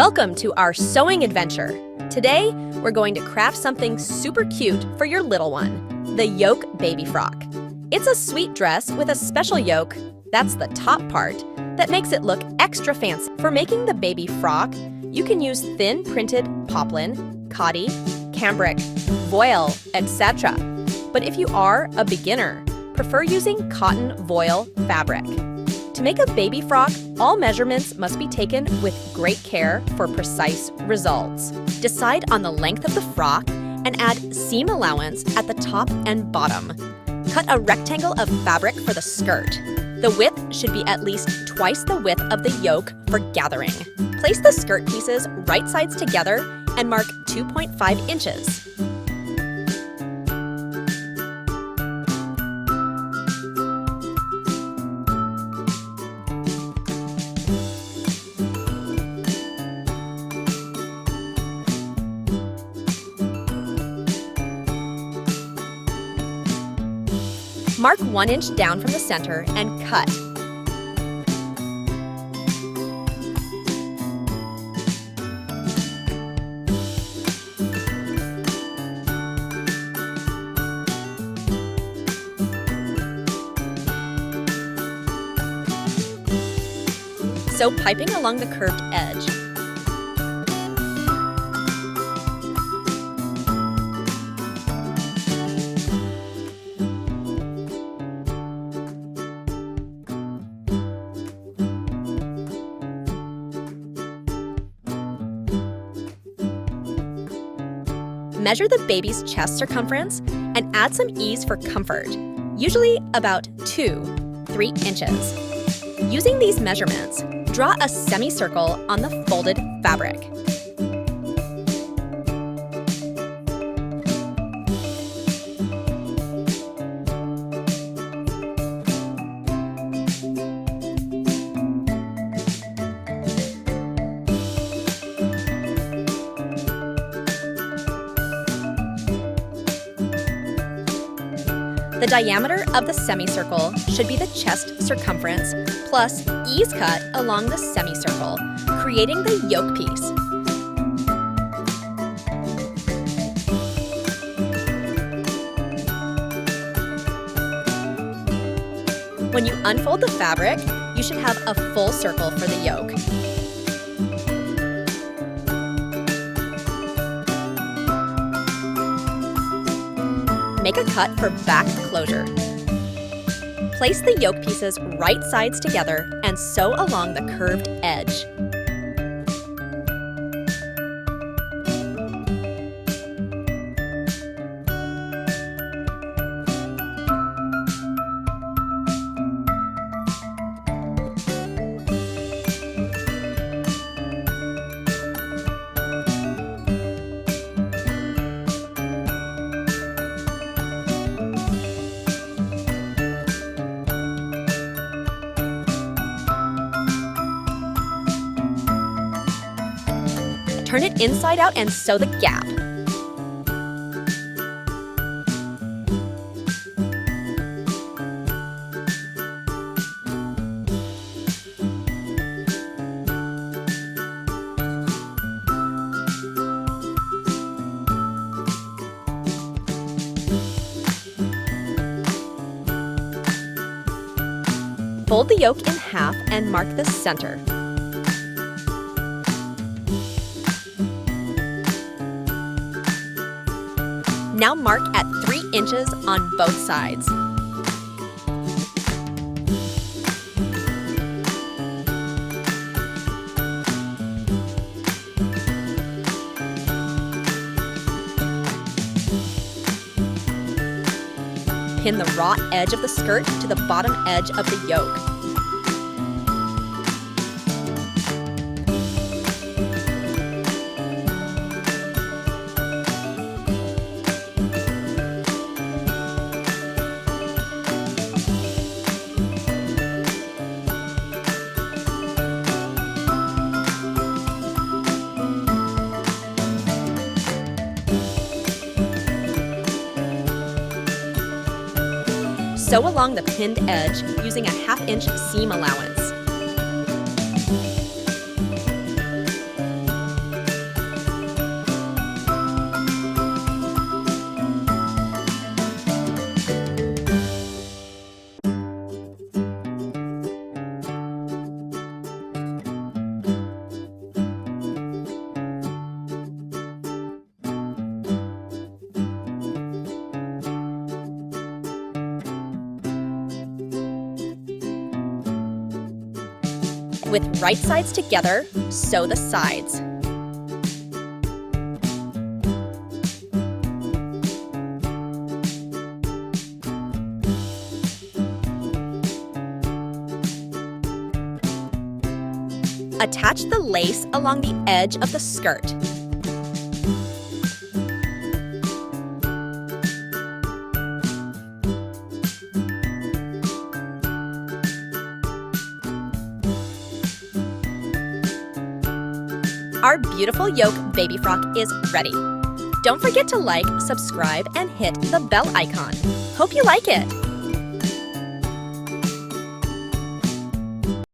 Welcome to our sewing adventure. Today, we're going to craft something super cute for your little one, the Yoke baby frock. It's a sweet dress with a special yoke, that's the top part, that makes it look extra fancy. For making the baby frock, you can use thin printed poplin, khadi, cambric, voile, etc. But if you are a beginner, prefer using cotton voile fabric. To make a baby frock, all measurements must be taken with great care for precise results. Decide on the length of the frock and add seam allowance at the top and bottom. Cut a rectangle of fabric for the skirt. The width should be at least twice the width of the yoke for gathering. Place the skirt pieces right sides together and mark 2.5 inches. Mark 1 inch down from the center and cut. Sew piping along the curved edge. Measure the baby's chest circumference and add some ease for comfort, usually about 2-3 inches. Using these measurements, draw a semicircle on the folded fabric. The diameter of the semicircle should be the chest circumference plus ease cut along the semicircle, creating the yoke piece. When you unfold the fabric, you should have a full circle for the yoke. Make a cut for back closure. Place the yoke pieces right sides together and sew along the curved edge. Turn it inside out and sew the gap. Fold the yoke in half and mark the center. Now mark at 3 inches on both sides. Pin the raw edge of the skirt to the bottom edge of the yoke. Sew along the pinned edge using a 1/2 inch seam allowance. With right sides together, sew the sides. Attach the lace along the edge of the skirt. Our beautiful Yoke baby frock is ready. Don't forget to like, subscribe, and hit the bell icon. Hope you like it!